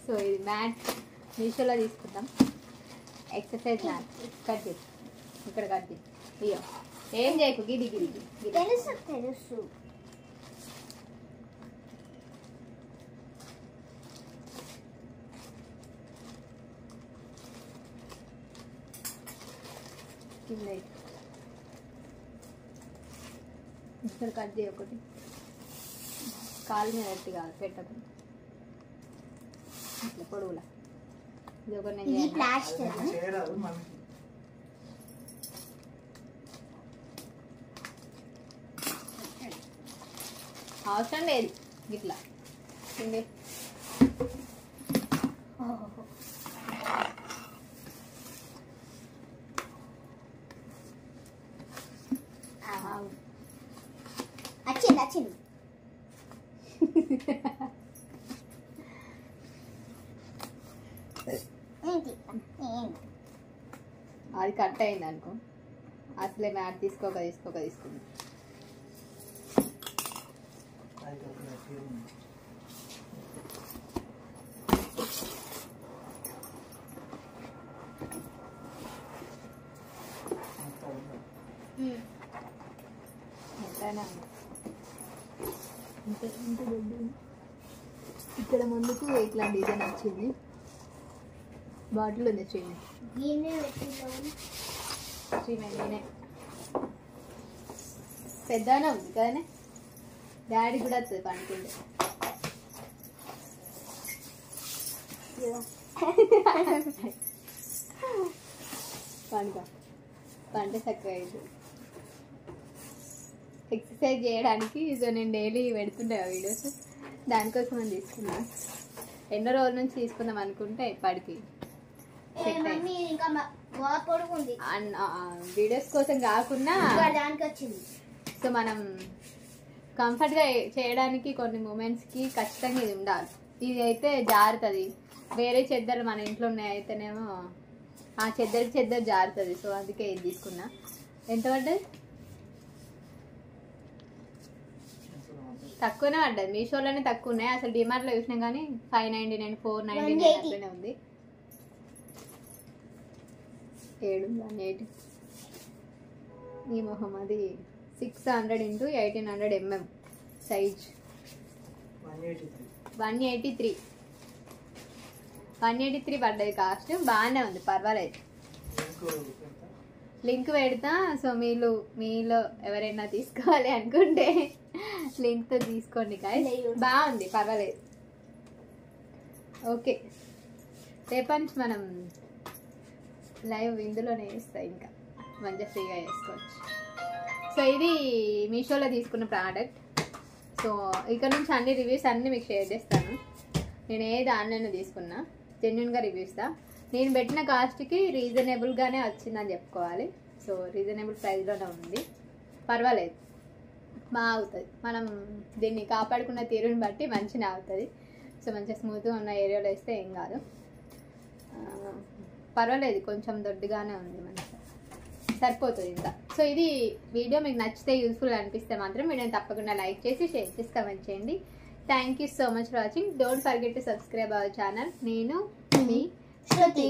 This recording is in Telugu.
సో ఇది మ్యాట్ మీషోలో తీసుకుందాం. Exercise mat. కట్ చేసి ఇక్కడ కట్ చేసి ఇయ్యో ఏం చేయకు గిడి గిడి తెలుసు తెలుసు. ఇక్కడ కట్ చేయ ఒకటి కాలు మీద ఎత్తి కాదు పెట్టకు ఇట్లా పొడవులా ఇది ఒకటి నేను ఇది ప్లాస్టర్. అవసరం లేదు ఇట్లా వచ్చింది వచ్చింది. అది కట్ అయింది అనుకో అసలే మ్యాట్ తీసుకోక తీసుకుంది. ఇక్కడ ముందుకు ఇట్లా డిజైన్ వచ్చింది. బాటిల్ ఉంది శ్రీమేనే పెద్దనే ఉంది కదనే. డాడీ కూడా వస్తుంది పండుకుంటే. పంట చక్కగా అవుతుంది. ఎక్సర్సైజ్ చేయడానికి సో నేను డైలీ పెడుతుంటా వీడియోస్, దానికోసం అని తీసుకున్నాను. ఎన్నో రోజుల నుంచి తీసుకుందాం అనుకుంటే ఇప్పటికి వీడియోస్ కోసం కాకుండా దానికి వచ్చింది. సో మనం కంఫర్ట్గా చేయడానికి కొన్ని మూమెంట్స్కి ఖచ్చితంగా ఇది ఉండాలి. ఇది అయితే జారుతుంది. వేరే చెద్దరు మన ఇంట్లో ఉన్నాయి అయితేనేమో ఆ చెద్దరు జారుతుంది. సో అందుకే ఇది తీసుకున్నా. ఎంత పడ్డది? తక్కువనే పడ్డది. మీషోలోనే తక్కువ ఉన్నాయి. అసలు డిమార్ట్లో చూసినాం కానీ 599 499 అట్లనే ఉంది. 780 ఈ మొహం అది 600 × 1800 mm సైజ్ 183 పడ్డది. కాస్ట్ బాగానే ఉంది, పర్వాలేదు. లింక్ పెడతా. సో మీలో ఎవరైనా తీసుకోవాలి అనుకుంటే లింక్తో తీసుకోండి గాయ్స్. బాగుంది, పర్వాలేదు. ఓకే, రేపటి నుంచి మనం లైవ్ ఇందులోనే వేస్తాయి, ఇంకా మంచిగా ఫ్రీగా వేసుకోవచ్చు. సో ఇది మీషోలో తీసుకున్న ప్రోడక్ట్. సో ఇక్కడ నుంచి అన్ని రివ్యూస్ అన్నీ మీకు షేర్ చేస్తాను. నేను ఏది ఆన్లైన్లో తీసుకున్నా జెన్యున్గా రివ్యూ ఇస్తా. నేను పెట్టిన కాస్ట్కి రీజనబుల్గానే వచ్చిందని చెప్పుకోవాలి. సో రీజనబుల్ ప్రైస్లోనే ఉంది, పర్వాలేదు, బాగా అవుతుంది. మనం దీన్ని కాపాడుకున్న తీరుని బట్టి మంచిగా అవుతుంది. సో మంచిగా స్మూత్గా ఉన్న ఏరియాలో వేస్తే ఏం కాదు, పర్వాలేదు. కొంచెం దొడ్డుగానే ఉంది, మంచిగా సరిపోతుంది ఇంకా. సో ఇది వీడియో మీకు నచ్చితే యూస్ఫుల్ అనిపిస్తే మాత్రం వీడియోని తప్పకుండా లైక్ చేసి షేర్ చేసి కమెంట్ చేయండి. Thank you so much for watching. Don't forget to subscribe our channel. నేను మీ శృతి.